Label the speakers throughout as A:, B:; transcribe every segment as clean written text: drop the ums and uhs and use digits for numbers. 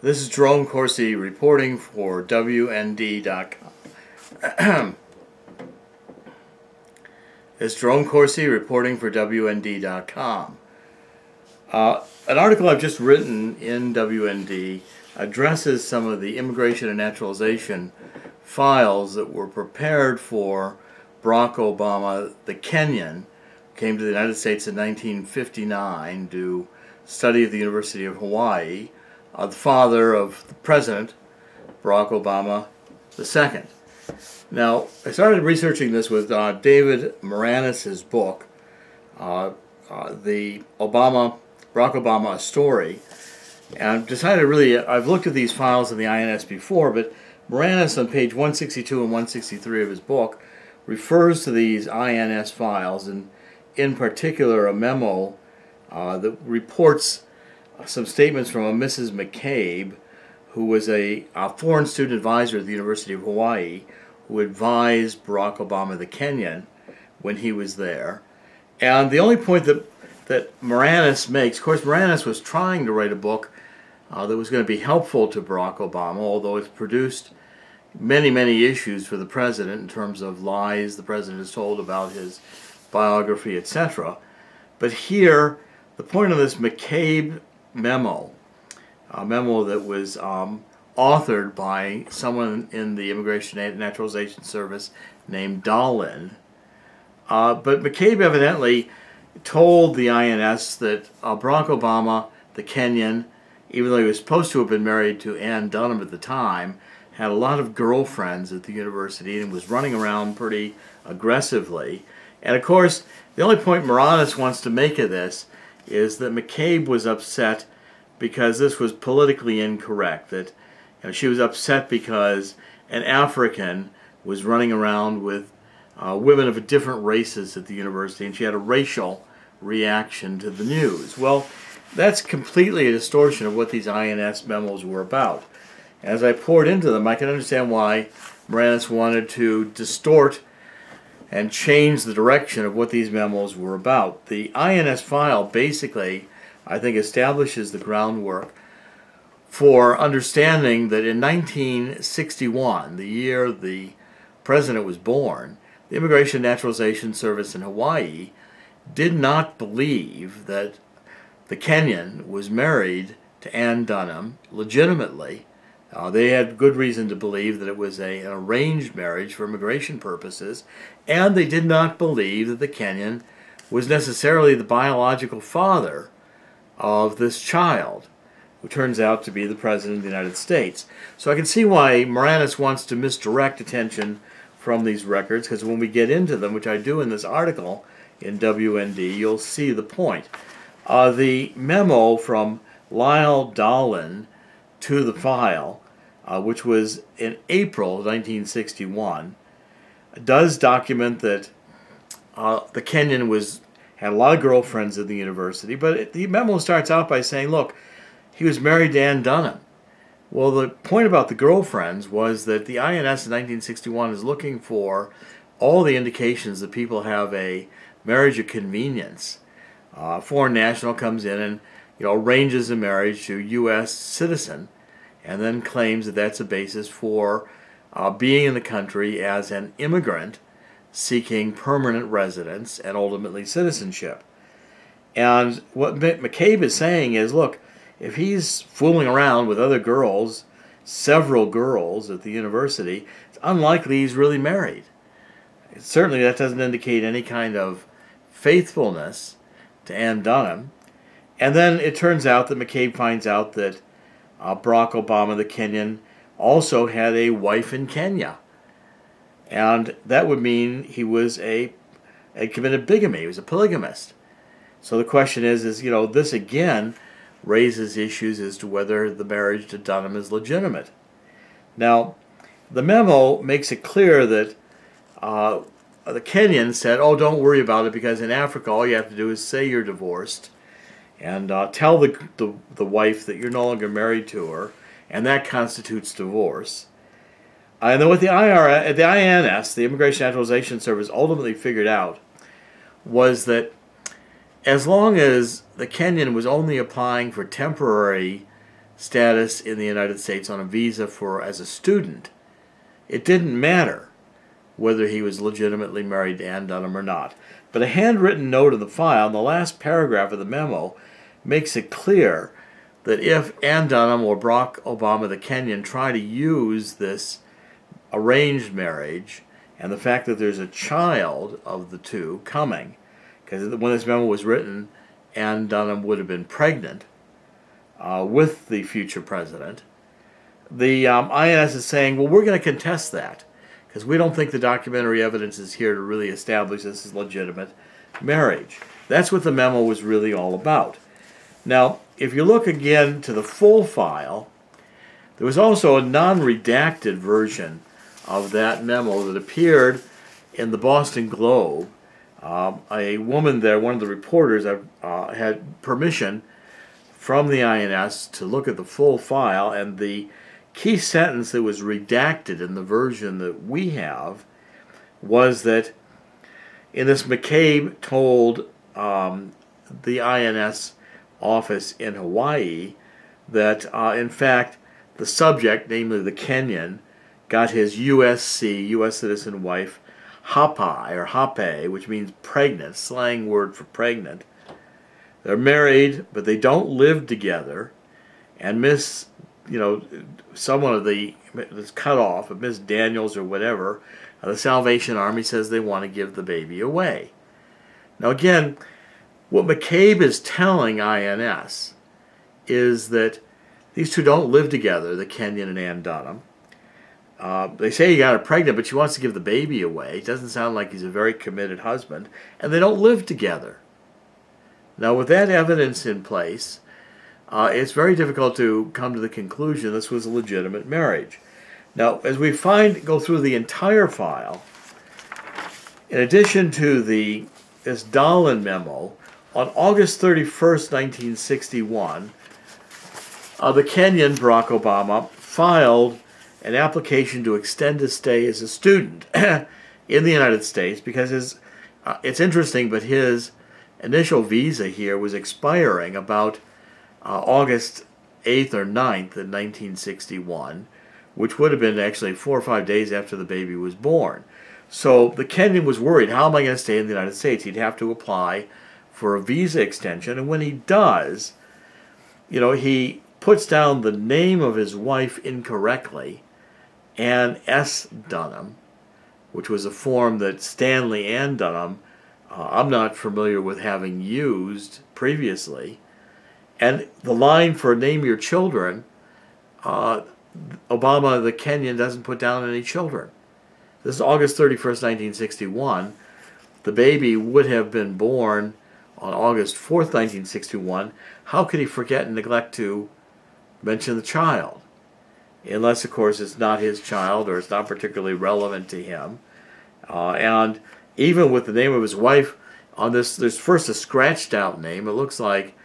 A: This is Jerome Corsi reporting for WND.com. It's Jerome Corsi reporting for WND.com. An article I've just written in WND addresses some of the immigration and naturalization files that were prepared for Barack Obama, the Kenyan, came to the United States in 1959 to study at the University of Hawaii, the father of the President, Barack Obama II. Now, I started researching this with David Moranis' book, the Barack Obama Story, and decided I've looked at these files in the INS before, but Moranis on page 162 and 163 of his book refers to these INS files, and in particular a memo that reports some statements from a Mrs. McCabe, who was a foreign student advisor at the University of Hawaii, who advised Barack Obama, the Kenyan, when he was there. And the only point that Moranis makes, of course, Moranis was trying to write a book that was going to be helpful to Barack Obama, although it's produced many, many issues for the president in terms of lies the president has told about his biography, etc. But here, the point of this McCabe memo, a memo that was authored by someone in the Immigration and Naturalization Service named Dahlin, but McCabe evidently told the INS that Barack Obama, the Kenyan, even though he was supposed to have been married to Ann Dunham at the time, had a lot of girlfriends at the university and was running around pretty aggressively. And of course, the only point Moranis wants to make of this is that McCabe was upset because this was politically incorrect, that she was upset because an African was running around with women of different races at the university, and she had a racial reaction to the news. Well, that's completely a distortion of what these INS memos were about. As I poured into them, I can understand why Moranis wanted to distort and change the direction of what these memos were about. The INS file basically, I think, establishes the groundwork for understanding that in 1961, the year the president was born, the Immigration and Naturalization Service in Hawaii did not believe that the Kenyan was married to Ann Dunham legitimately. They had good reason to believe that it was an arranged marriage for immigration purposes, and they did not believe that the Kenyan was necessarily the biological father of this child, who turns out to be the President of the United States. So I can see why Moranis wants to misdirect attention from these records, because when we get into them, which I do in this article in WND, you'll see the point. The memo from Lyle Dahlin to the file, which was in April 1961, does document that the Kenyan had a lot of girlfriends at the university, but the memo starts out by saying, look, he was married to Ann Dunham. Well, the point about the girlfriends was that the INS in 1961 is looking for all the indications that people have a marriage of convenience. A foreign national comes in and arranges a marriage to a U.S. citizen, and then claims that that's a basis for being in the country as an immigrant seeking permanent residence and ultimately citizenship. And what McCabe is saying is, look, if he's fooling around with other girls, several girls at the university, it's unlikely he's really married. Certainly that doesn't indicate any kind of faithfulness to Ann Dunham. And then it turns out that McCabe finds out that Barack Obama, the Kenyan, also had a wife in Kenya. And that would mean he had committed bigamy. He was a polygamist. So the question is this again raises issues as to whether the marriage to Dunham is legitimate. Now, the memo makes it clear that the Kenyan said, oh, don't worry about it, because in Africa all you have to do is say you're divorced and tell the wife that you're no longer married to her, and that constitutes divorce. And then what the INS, the Immigration and Naturalization Service, ultimately figured out was that as long as the Kenyan was only applying for temporary status in the United States on a visa as a student, it didn't matter whether he was legitimately married to Ann Dunham or not. But a handwritten note in the file, in the last paragraph of the memo, makes it clear that if Ann Dunham or Barack Obama, the Kenyan, try to use this arranged marriage and the fact that there's a child of the two coming, because when this memo was written, Ann Dunham would have been pregnant with the future president, the INS is saying, well, we're going to contest that because we don't think the documentary evidence is here to really establish this is legitimate marriage. That's what the memo was really all about. Now, if you look again to the full file, there was also a non-redacted version of that memo that appeared in the Boston Globe. A woman there, one of the reporters, had permission from the INS to look at the full file, and the key sentence that was redacted in the version that we have was that in this, McCabe told the INS office in Hawaii that in fact the subject, namely the Kenyan, got his USC, U.S. citizen wife, Hapai or Hape, which means pregnant, slang word for pregnant. They're married, but they don't live together, and someone of that's cut off, Miss Daniels or whatever, the Salvation Army says they want to give the baby away. Now again, what McCabe is telling INS is that these two don't live together, the Kenyan and Ann Dunham. They say he got her pregnant, but she wants to give the baby away. It doesn't sound like he's a very committed husband, and they don't live together. Now, with that evidence in place, it's very difficult to come to the conclusion this was a legitimate marriage. Now, as we go through the entire file, in addition to this Dahlin memo, on August 31st, 1961, the Kenyan, Barack Obama, filed an application to extend his stay as a student in the United States because it's interesting, but his initial visa here was expiring about August 8th or 9th in 1961, which would have been actually 4 or 5 days after the baby was born. So the Kenyan was worried, how am I going to stay in the United States? He'd have to apply for a visa extension, and when he does, he puts down the name of his wife incorrectly, Ann S. Dunham, which was a form that Stanley Ann Dunham, I'm not familiar with having used previously. And the line for name your children, Obama, the Kenyan, doesn't put down any children. This is August 31st, 1961. The baby would have been born on August 4th, 1961. How could he forget and neglect to mention the child? Unless, of course, it's not his child or it's not particularly relevant to him. And even with the name of his wife on this, there's first a scratched out name. It looks like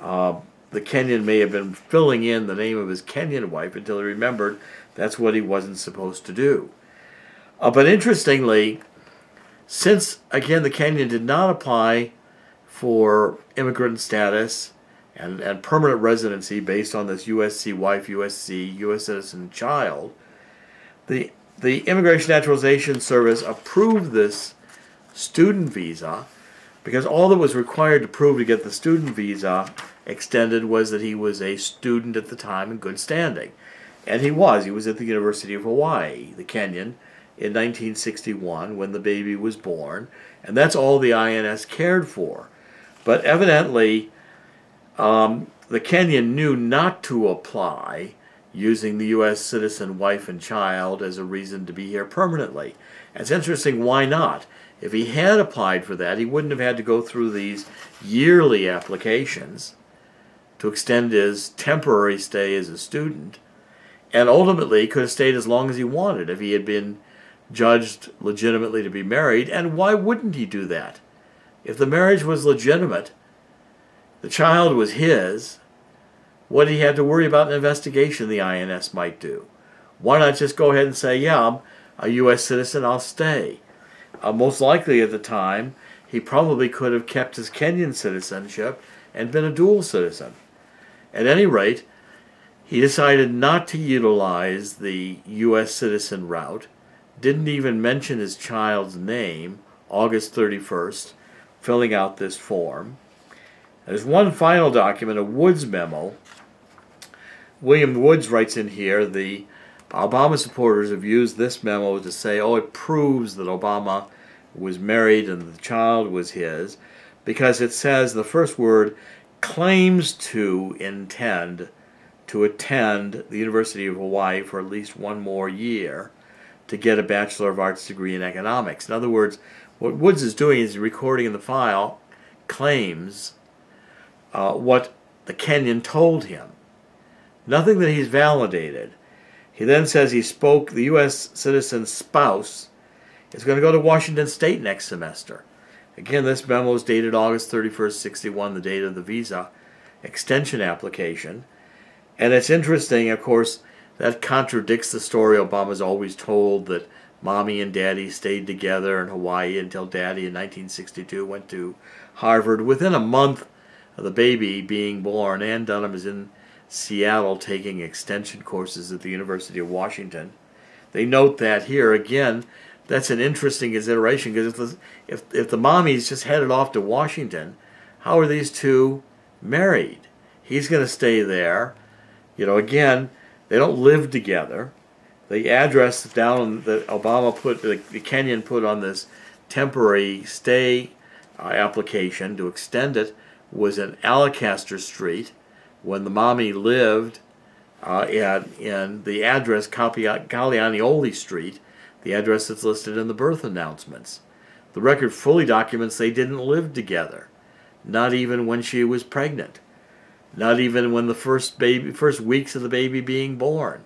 A: the Kenyan may have been filling in the name of his Kenyan wife until he remembered that's what he wasn't supposed to do. But interestingly, since, again, the Kenyan did not apply for immigrant status and permanent residency based on this USC wife, USC, U.S. citizen child, the Immigration Naturalization Service approved this student visa because all that was required to prove to get the student visa extended was that he was a student at the time in good standing. And he was. He was at the University of Hawaii, the Kenyan, in 1961 when the baby was born. And that's all the INS cared for. But evidently, the Kenyan knew not to apply using the U.S. citizen wife and child as a reason to be here permanently. And it's interesting, why not? If he had applied for that, he wouldn't have had to go through these yearly applications to extend his temporary stay as a student, and ultimately could have stayed as long as he wanted if he had been judged legitimately to be married. And why wouldn't he do that? If the marriage was legitimate, the child was his, what did he have to worry about an investigation the INS might do? Why not just go ahead and say, yeah, I'm a U.S. citizen, I'll stay? Most likely at the time, he probably could have kept his Kenyan citizenship and been a dual citizen. At any rate, He decided not to utilize the U.S. citizen route, didn't even mention his child's name, August 31st, filling out this form. There's one final document, a Woods memo. William Woods writes in here, the Obama supporters have used this memo to say, oh, it proves that Obama was married and the child was his, because it says the first word, claims to intend to attend the University of Hawaii for at least one more year to get a Bachelor of Arts degree in economics. In other words, what Woods is doing is recording in the file claims what the Kenyan told him. Nothing that he's validated. He then says he spoke, the U.S. citizen's spouse is going to go to Washington State next semester. Again, this memo is dated August 31st, 61, the date of the visa extension application. And it's interesting, of course, that contradicts the story Obama's always told, that Mommy and Daddy stayed together in Hawaii until Daddy in 1962 went to Harvard. Within a month of the baby being born, Ann Dunham is in Seattle taking extension courses at the University of Washington. They note that here, again, that's an interesting consideration, because if the mommy's just headed off to Washington, how are these two married? He's going to stay there. You know, again, they don't live together. The address down that Obama put, the Kenyan put on this temporary stay application to extend it, was in Alacaster Street, when the mommy lived in the address Galianioli Street, the address that's listed in the birth announcements. The record fully documents they didn't live together, not even when she was pregnant, not even when the first weeks of the baby being born.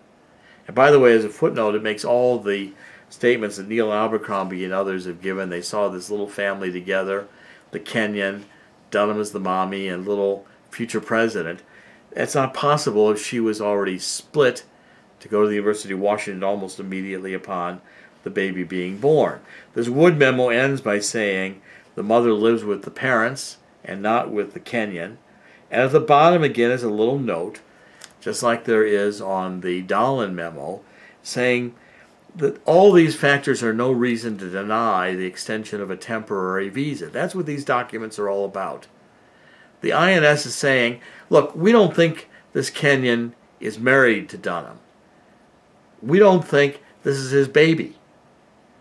A: And by the way, as a footnote, it makes all the statements that Neil Abercrombie and others have given. They saw this little family together, the Kenyan, Dunham as the mommy, and little future president. It's not possible if she was already split to go to the University of Washington almost immediately upon the baby being born. This Wood memo ends by saying the mother lives with the parents and not with the Kenyan. And at the bottom again is a little note, just like there is on the Dolan memo, saying that all these factors are no reason to deny the extension of a temporary visa. That's what these documents are all about. The INS is saying, look, we don't think this Kenyan is married to Dunham. We don't think this is his baby.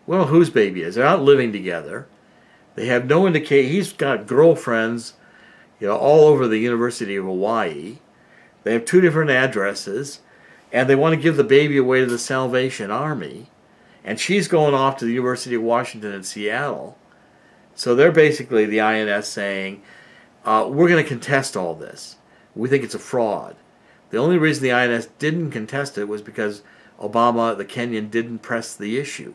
A: We don't know whose baby it is. They're not living together. They have no indication. He's got girlfriends, you know, all over the University of Hawaii. They have two different addresses, and they want to give the baby away to the Salvation Army. And she's going off to the University of Washington in Seattle. So they're basically, the INS, saying, we're going to contest all this. We think it's a fraud. The only reason the INS didn't contest it was because Obama, the Kenyan, didn't press the issue.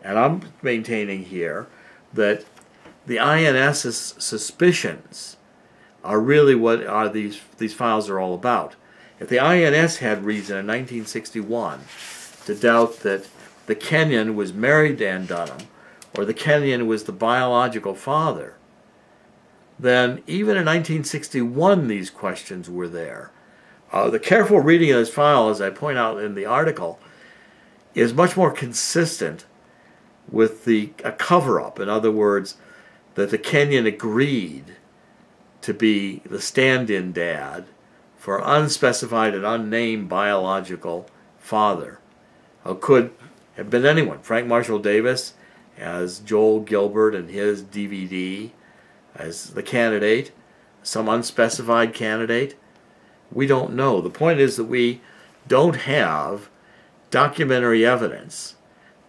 A: And I'm maintaining here that the INS's suspicions are really what are these files are all about. If the INS had reason in 1961 to doubt that the Kenyan was married to Ann Dunham, or the Kenyan was the biological father, then even in 1961 these questions were there. The careful reading of this file, as I point out in the article, is much more consistent with a cover-up. In other words, that the Kenyan agreed to be the stand-in dad for an unspecified and unnamed biological father, who could have been anyone. Frank Marshall Davis as Joel Gilbert in his DVD as the candidate, some unspecified candidate. We don't know. The point is that we don't have documentary evidence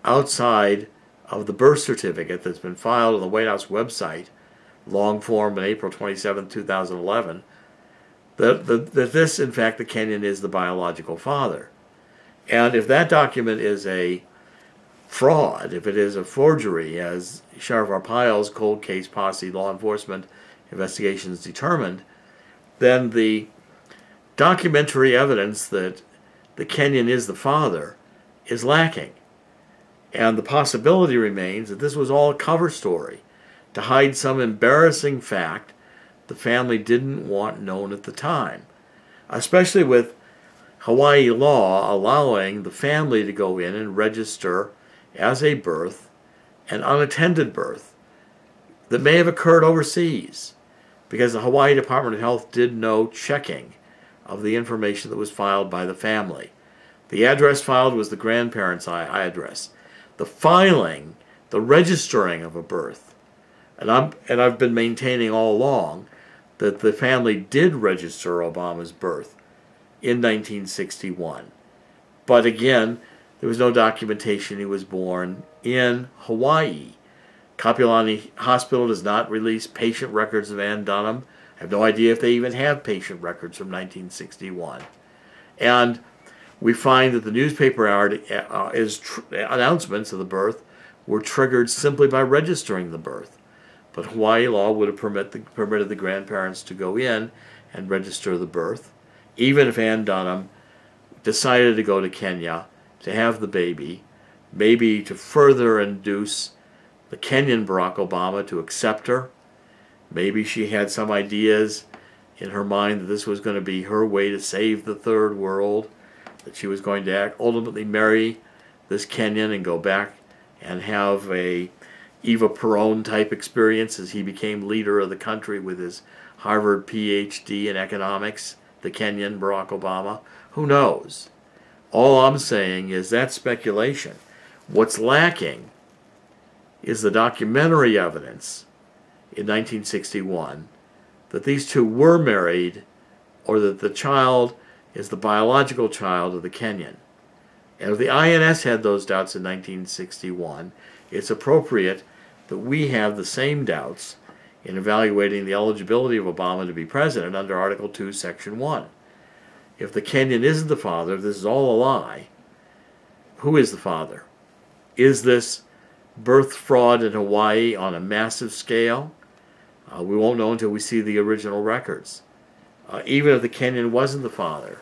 A: outside of the birth certificate that's been filed on the White House website, long form on April 27, 2011, that this, in fact, the Kenyan is the biological father. And if that document is a fraud, if it is a forgery, as Sheriff Arpaio's cold case posse law enforcement investigations determined, then the documentary evidence that the Kenyan is the father is lacking. And the possibility remains that this was all a cover story to hide some embarrassing fact the family didn't want known at the time, especially with Hawaii law allowing the family to go in and register as a birth, an unattended birth, that may have occurred overseas, because the Hawaii Department of Health did no checking of the information that was filed by the family. The address filed was the grandparents' address. The filing, the registering of a birth, and I've been maintaining all along that the family did register Obama's birth in 1961. But again, there was no documentation he was born in Hawaii. Kapiolani Hospital does not release patient records of Ann Dunham. I have no idea if they even have patient records from 1961. And we find that the newspaper announcements of the birth were triggered simply by registering the birth. But Hawaii law would have permitted the grandparents to go in and register the birth, even if Ann Dunham decided to go to Kenya to have the baby, maybe to further induce the Kenyan Barack Obama to accept her. Maybe she had some ideas in her mind that this was going to be her way to save the third world, that she was going to ultimately marry this Kenyan and go back and have a Eva Peron type experience as he became leader of the country with his Harvard PhD in economics, the Kenyan Barack Obama. Who knows? All I'm saying is that's speculation. What's lacking is the documentary evidence in 1961 that these two were married, or that the child is the biological child of the Kenyan. And if the INS had those doubts in 1961, it's appropriate that we have the same doubts in evaluating the eligibility of Obama to be president under Article 2, Section 1. If the Kenyan isn't the father, if this is all a lie, who is the father? Is this birth fraud in Hawaii on a massive scale? We won't know until we see the original records. Even if the Kenyan wasn't the father,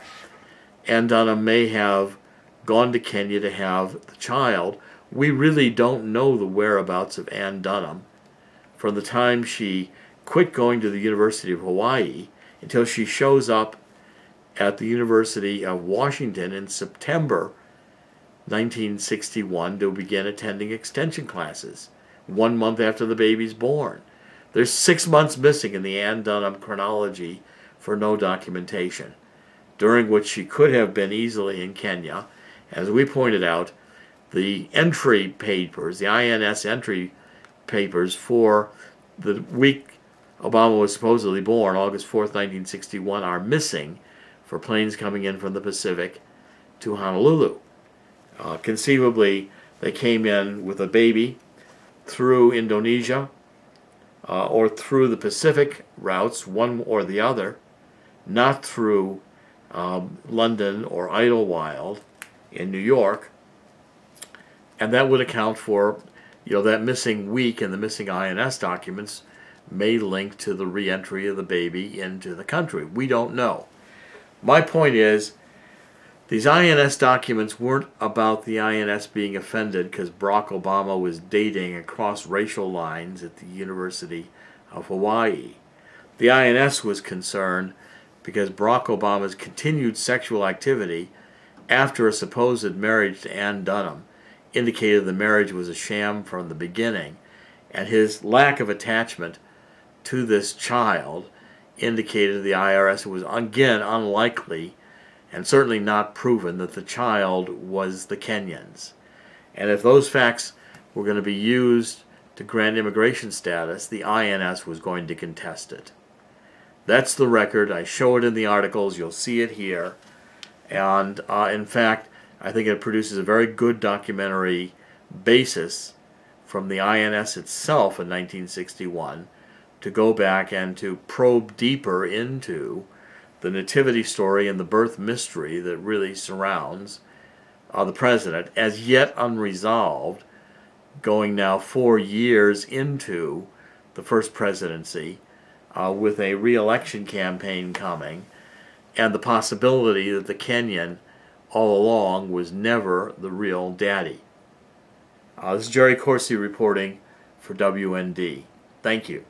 A: Ann Dunham may have gone to Kenya to have the child. We really don't know the whereabouts of Ann Dunham from the time she quit going to the University of Hawaii until she shows up at the University of Washington in September 1961 to begin attending extension classes, 1 month after the baby's born. There's 6 months missing in the Ann Dunham chronology for no documentation, during which she could have been easily in Kenya. As we pointed out, the entry papers, the INS entry papers for the week Obama was supposedly born, August 4th, 1961, are missing for planes coming in from the Pacific to Honolulu. Conceivably, they came in with a baby through Indonesia or through the Pacific routes, one or the other, not through London or Idlewild in New York, and that would account for, that missing week and the missing INS documents may link to the re-entry of the baby into the country. We don't know. My point is, these INS documents weren't about the INS being offended because Barack Obama was dating across racial lines at the University of Hawaii. The INS was concerned because Barack Obama's continued sexual activity after a supposed marriage to Ann Dunham indicated the marriage was a sham from the beginning, and his lack of attachment to this child indicated to the IRS it was again unlikely and certainly not proven that the child was the Kenyans. And if those facts were going to be used to grant immigration status, the INS was going to contest it. That's the record. I show it in the articles. You'll see it here. And in fact, I think it produces a very good documentary basis from the INS itself in 1961 to go back and to probe deeper into the nativity story and the birth mystery that really surrounds the president, as yet unresolved, going now 4 years into the first presidency, with a re-election campaign coming, and the possibility that the Kenyan all along was never the real daddy. This is Jerry Corsi reporting for WND. Thank you.